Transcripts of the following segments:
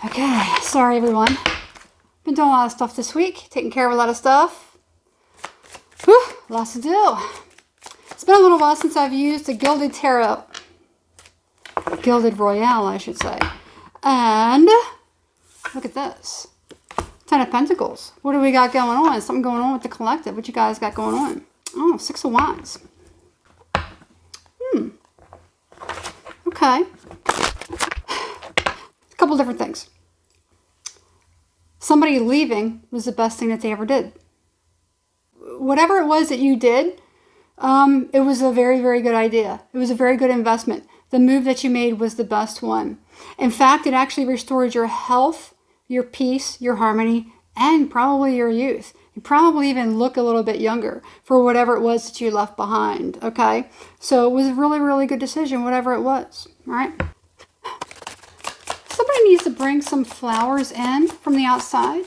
Okay, sorry everyone. Been doing a lot of stuff this week, taking care of a lot of stuff. Whew, lots to do. It's been a little while since I've used a Gilded Tarot. Gilded Royale, I should say. And look at this. 10 of Pentacles. What do we got going on? Something going on with the collective. What you guys got going on? Oh, 6 of Wands. Okay. A couple different things. Somebody leaving was the best thing that they ever did. Whatever it was that you did, it was a very, very good idea. It was a very good investment. The move that you made was the best one. In fact, it actually restored your health, your peace, your harmony, and probably your youth. You probably even look a little bit younger for whatever it was that you left behind, okay? So it was a really, really good decision, whatever it was, all right? Somebody needs to bring some flowers in from the outside,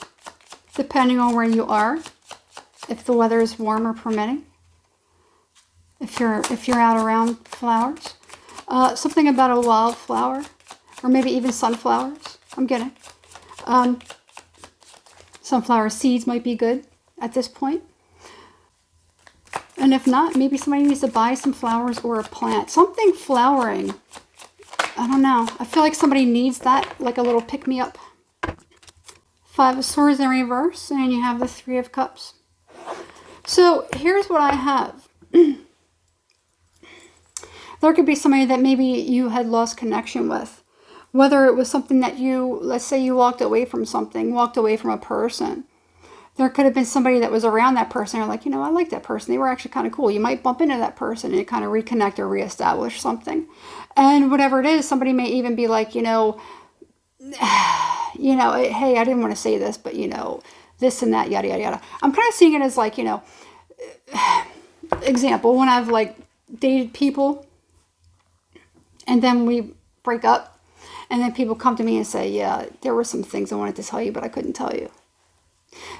depending on where you are, if the weather is warm or permitting. If you're out around flowers. Something about a wildflower, or maybe even sunflowers, I'm getting. Sunflower seeds might be good at this point. And if not, maybe somebody needs to buy some flowers or a plant. Something flowering. I don't know. I feel like somebody needs that, like a little pick-me-up. 5 of Swords in reverse, and you have the 3 of Cups. So here's what I have. There could be somebody that maybe you had lost connection with. Whether it was something that you, let's say you walked away from something, walked away from a person. There could have been somebody that was around that person. You're like, you know, I like that person. They were actually kind of cool. You might bump into that person and kind of reconnect or reestablish something. And whatever it is, somebody may even be like, you know, hey, I didn't want to say this, but, you know, this and that, yada, yada, yada. I'm kind of seeing it as like, you know, example, when I've like dated people and then we break up and then people come to me and say, yeah, there were some things I wanted to tell you, but I couldn't tell you.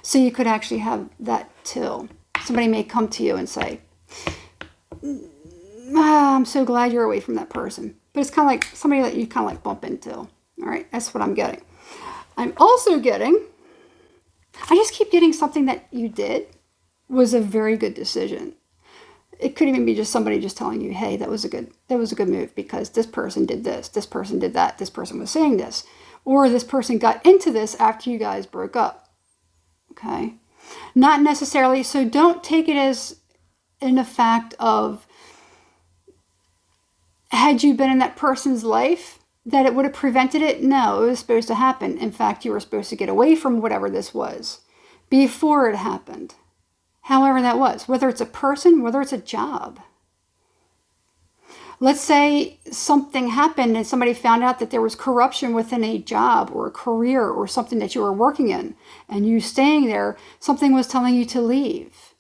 So you could actually have that too. Somebody may come to you and say, I'm so glad you're away from that person. But it's kind of like somebody that you kind of like bump into. All right, that's what I'm getting. I'm also getting, I just keep getting something that you did was a very good decision. It could even be just somebody just telling you, hey, that was a good move because this person did this person did that, this person was saying this, or this person got into this after you guys broke up. Okay, not necessarily. So don't take it as in the fact of, had you been in that person's life, that it would have prevented it. No, it was supposed to happen. In fact, you were supposed to get away from whatever this was before it happened. However that was, whether it's a person, whether it's a job. Let's say something happened and somebody found out that there was corruption within a job or a career or something that you were working in, and you staying there, something was telling you to leave.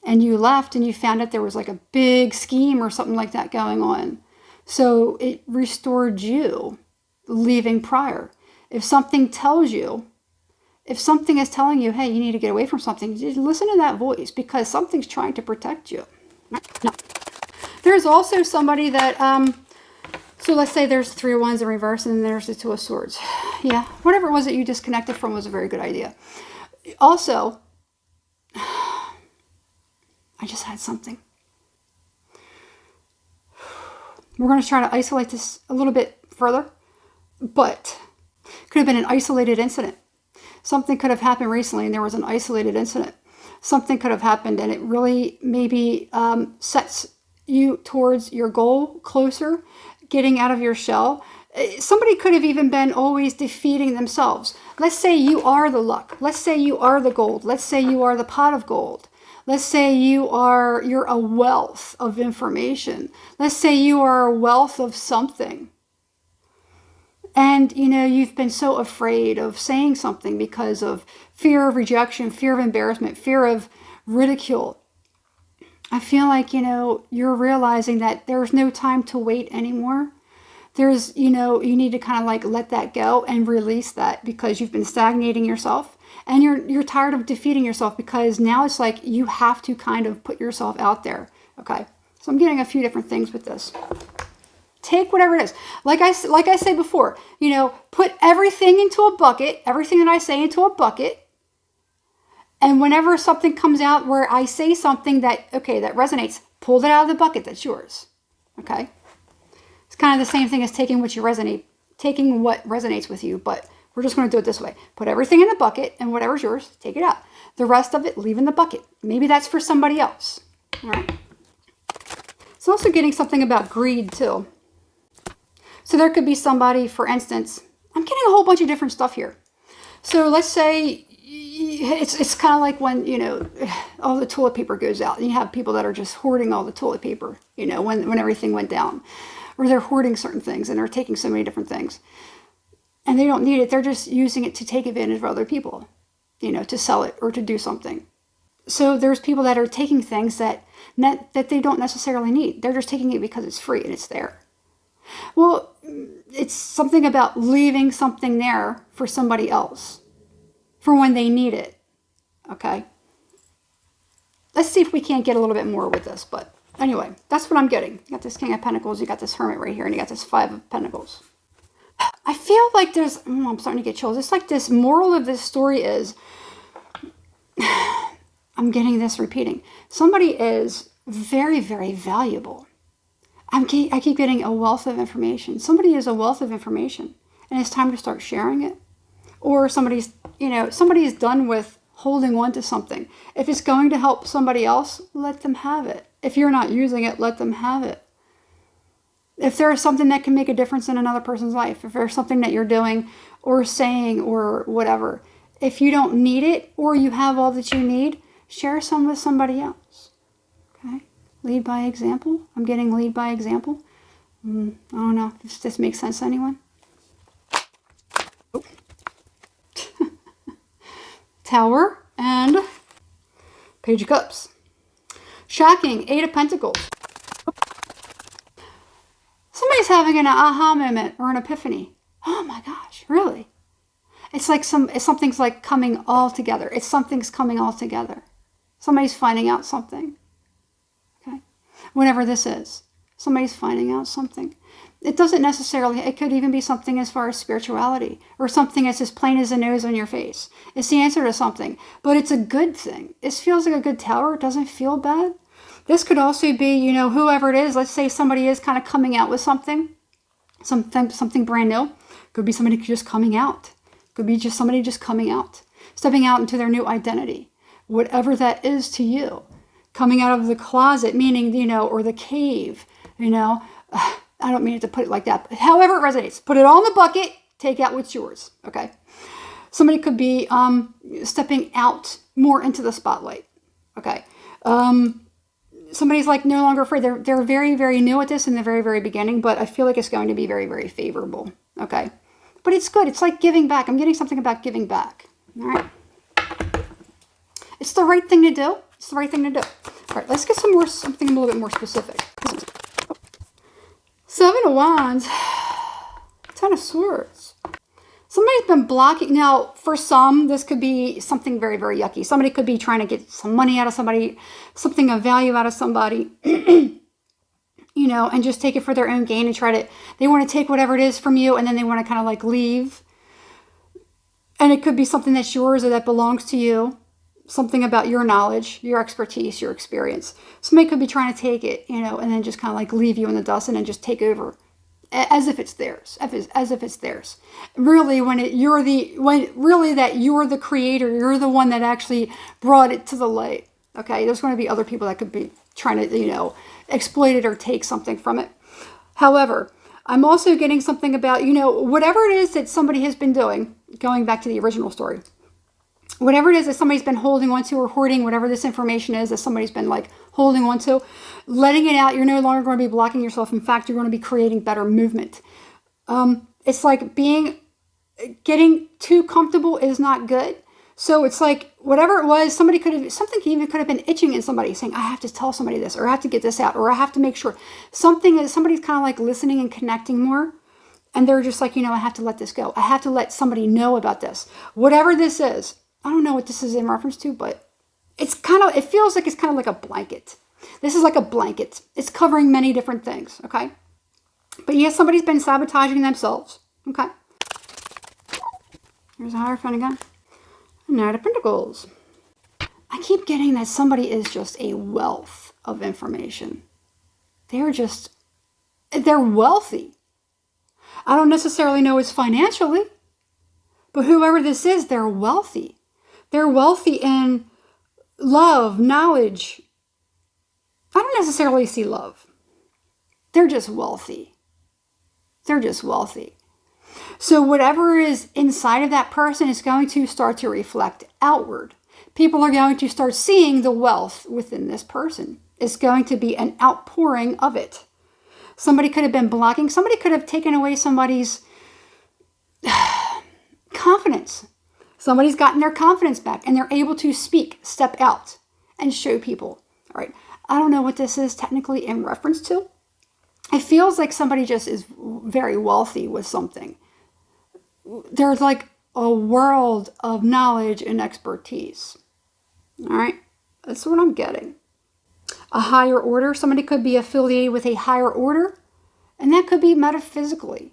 And you left and you found out there was like a big scheme or something like that going on. So it restored you leaving prior. If something tells you, if something is telling you, hey, you need to get away from something, just listen to that voice because something's trying to protect you. No. There's also somebody that, so let's say there's 3 of Wands in reverse and then there's the 2 of Swords. Yeah, whatever it was that you disconnected from was a very good idea. Also, I just had something. We're going to try to isolate this a little bit further, but it could have been an isolated incident. Something could have happened recently and there was an isolated incident. Something could have happened and it really maybe sets you towards your goal closer, getting out of your shell. Somebody could have even been always defeating themselves. Let's say you are the luck. Let's say you are the gold. Let's say you are the pot of gold. Let's say you're a wealth of information. Let's say you are a wealth of something. And, you know, you've been so afraid of saying something because of fear of rejection, fear of embarrassment, fear of ridicule. I feel like, you know, you're realizing that there's no time to wait anymore. There's, you know, you need to kind of like let that go and release that because you've been stagnating yourself and you're tired of defeating yourself because now it's like you have to kind of put yourself out there. Okay. So I'm getting a few different things with this. Take whatever it is. Like I said before, put everything into a bucket, everything that I say into a bucket. And whenever something comes out where I say something that resonates, pull it out of the bucket. That's yours. Okay. It's kind of the same thing as taking what resonates with you, but we're just going to do it this way. Put everything in the bucket, and whatever's yours, take it out. The rest of it, leave in the bucket. Maybe that's for somebody else. All right. It's also getting something about greed too. So there could be somebody, for instance, I'm getting a whole bunch of different stuff here. So let's say it's kind of like when, all the toilet paper goes out, and you have people that are just hoarding all the toilet paper, when everything went down, or they're hoarding certain things and they're taking so many different things. And they don't need it. They're just using it to take advantage of other people, to sell it or to do something. So there's people that are taking things that they don't necessarily need. They're just taking it because it's free and it's there. Well, it's something about leaving something there for somebody else, for when they need it. Okay. Let's see if we can't get a little bit more with this. But anyway, that's what I'm getting. You got this King of Pentacles. You got this Hermit right here. And you got this Five of Pentacles. I feel like I'm starting to get chills. It's like this moral of this story is, I'm getting this repeating. Somebody is very, very valuable. I keep getting a wealth of information. Somebody is a wealth of information, and it's time to start sharing it. Or somebody's done with holding on to something. If it's going to help somebody else, let them have it. If you're not using it, let them have it. If there is something that can make a difference in another person's life, if there's something that you're doing or saying or whatever, if you don't need it or you have all that you need, share some with somebody else. Okay? Lead by example. I'm getting lead by example. I don't know. Does this make sense to anyone? Oh. Tower and Page of Cups. Shocking. Eight of Pentacles. Somebody's having an aha moment or an epiphany. Oh my gosh, really? It's like something's like coming all together. Something's coming all together. Somebody's finding out something. Okay? Whatever this is, somebody's finding out something. It doesn't necessarily, it could even be something as far as spirituality or something that's as plain as the nose on your face. It's the answer to something, but it's a good thing. It feels like a good tower. It doesn't feel bad. This could also be, whoever it is. Let's say somebody is kind of coming out with something brand new. Could be somebody just coming out. Could be just somebody just coming out, stepping out into their new identity, whatever that is to you. Coming out of the closet, meaning, or the cave, I don't mean to put it like that, but however it resonates, put it all in the bucket, take out what's yours, okay? Somebody could be stepping out more into the spotlight, okay? Somebody's like no longer afraid. They're very, very new at this in the very, very beginning, but I feel like it's going to be very, very favorable, okay? But it's good. It's like giving back. I'm getting something about giving back, all right? It's the right thing to do. It's the right thing to do. All right, let's get something a little bit more specific. Seven of Wands, Ten of Swords. Somebody's been blocking. Now, for some, this could be something very, very yucky. Somebody could be trying to get some money out of somebody, something of value out of somebody, and just take it for their own gain and they want to take whatever it is from you and then they want to kind of like leave. And it could be something that's yours or that belongs to you. Something about your knowledge, your expertise, your experience. Somebody could be trying to take it, and then just kind of like leave you in the dust and then just take over as if it's theirs, as if it's theirs. Really, you're the creator, you're the one that actually brought it to the light. Okay, there's going to be other people that could be trying to, exploit it or take something from it. However, I'm also getting something about, whatever it is that somebody has been doing, going back to the original story. Whatever it is that somebody's been holding on to or hoarding, whatever this information is that somebody's been like holding on to, letting it out, you're no longer going to be blocking yourself. In fact, you're going to be creating better movement. It's like getting too comfortable is not good. So it's like whatever it was, something even could have been itching in somebody saying, I have to tell somebody this, or I have to get this out, or I have to make sure somebody's kind of like listening and connecting more. And they're just like, I have to let this go. I have to let somebody know about this. Whatever this is. I don't know what this is in reference to, but it feels like it's kind of like a blanket. This is like a blanket. It's covering many different things, okay? But yes, somebody's been sabotaging themselves. Okay. Here's a Hierophant again. Knight of Pentacles. I keep getting that somebody is just a wealth of information. They're wealthy. I don't necessarily know it's financially, but whoever this is, they're wealthy. They're wealthy in love, knowledge. I don't necessarily see love. They're just wealthy. They're just wealthy. So whatever is inside of that person is going to start to reflect outward. People are going to start seeing the wealth within this person. It's going to be an outpouring of it. Somebody could have been blocking. Somebody could have taken away somebody's confidence. Somebody's gotten their confidence back and they're able to speak, step out, and show people. All right. I don't know what this is technically in reference to. It feels like somebody just is very wealthy with something. There's like a world of knowledge and expertise. All right. That's what I'm getting. A higher order. Somebody could be affiliated with a higher order. And that could be metaphorically.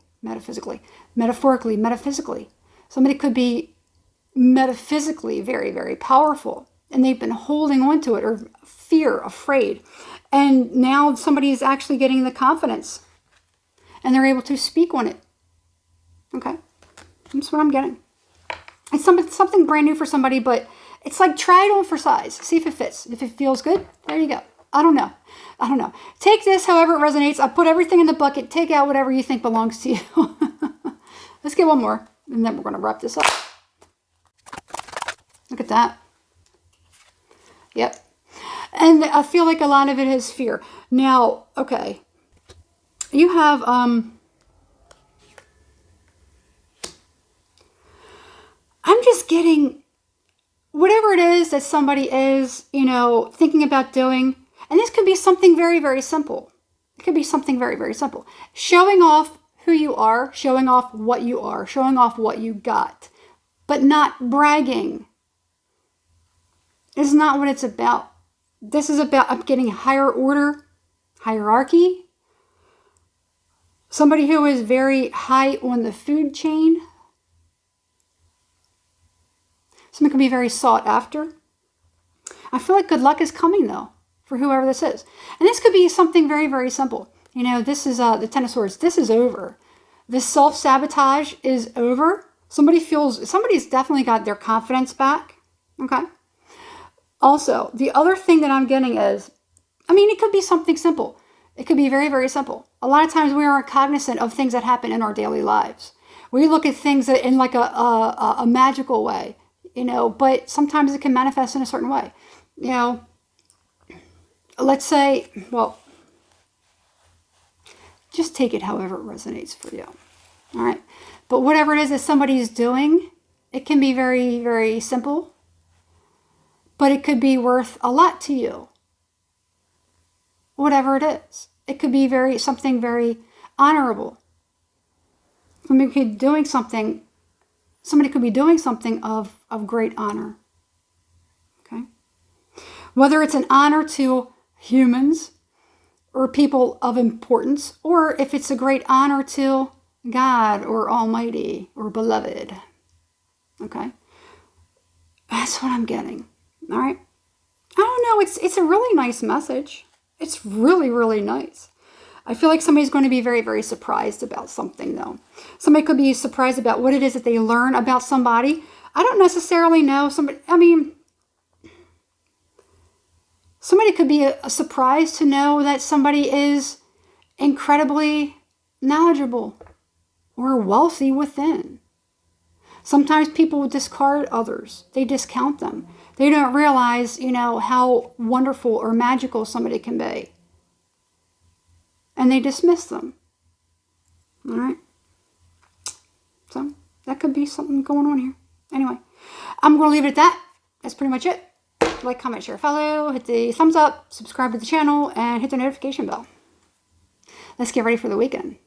Somebody could be metaphysically very, very powerful. And they've been holding on to it or afraid. And now somebody is actually getting the confidence. And they're able to speak on it. Okay. That's what I'm getting. It's something brand new for somebody, but it's like try it on for size. See if it fits. If it feels good, there you go. I don't know. Take this however it resonates. I put everything in the bucket. Take out whatever you think belongs to you. Let's get one more, and then we're going to wrap this up. Look at that. Yep. And I feel like a lot of it is fear. Now, okay. You have, I'm just getting whatever it is that somebody is, thinking about doing. And this could be something very, very simple. It could be something very, very simple. Showing off who you are, showing off what you are, showing off what you got, but not bragging. It's not what it's about. This is about getting higher order, hierarchy. Somebody who is very high on the food chain. Something can be very sought after. I feel like good luck is coming, though, for whoever this is. And this could be something very, very simple. This is the Ten of Swords. This is over. This self-sabotage is over. Somebody's definitely got their confidence back. Okay. Also, the other thing that I'm getting is, it could be something simple. It could be very, very simple. A lot of times we aren't cognizant of things that happen in our daily lives. We look at things in like a magical way, but sometimes it can manifest in a certain way. Let's say, just take it however it resonates for you. All right. But whatever it is that somebody's doing, it can be very, very simple. But it could be worth a lot to you. Whatever it is. It could be something very honorable. Somebody could be doing something of great honor. Okay? Whether it's an honor to humans or people of importance, or if it's a great honor to God or Almighty or Beloved. Okay? That's what I'm getting. All right. I don't know. It's a really nice message. It's really, really nice. I feel like somebody's going to be very, very surprised about something, though. Somebody could be surprised about what it is that they learn about somebody. I don't necessarily know. Somebody could be a surprise to know that somebody is incredibly knowledgeable or wealthy within. Sometimes people discard others. They discount them. They don't realize, how wonderful or magical somebody can be. And they dismiss them. All right. So that could be something going on here. Anyway, I'm going to leave it at that. That's pretty much it. Like, comment, share, follow, hit the thumbs up, subscribe to the channel, and hit the notification bell. Let's get ready for the weekend.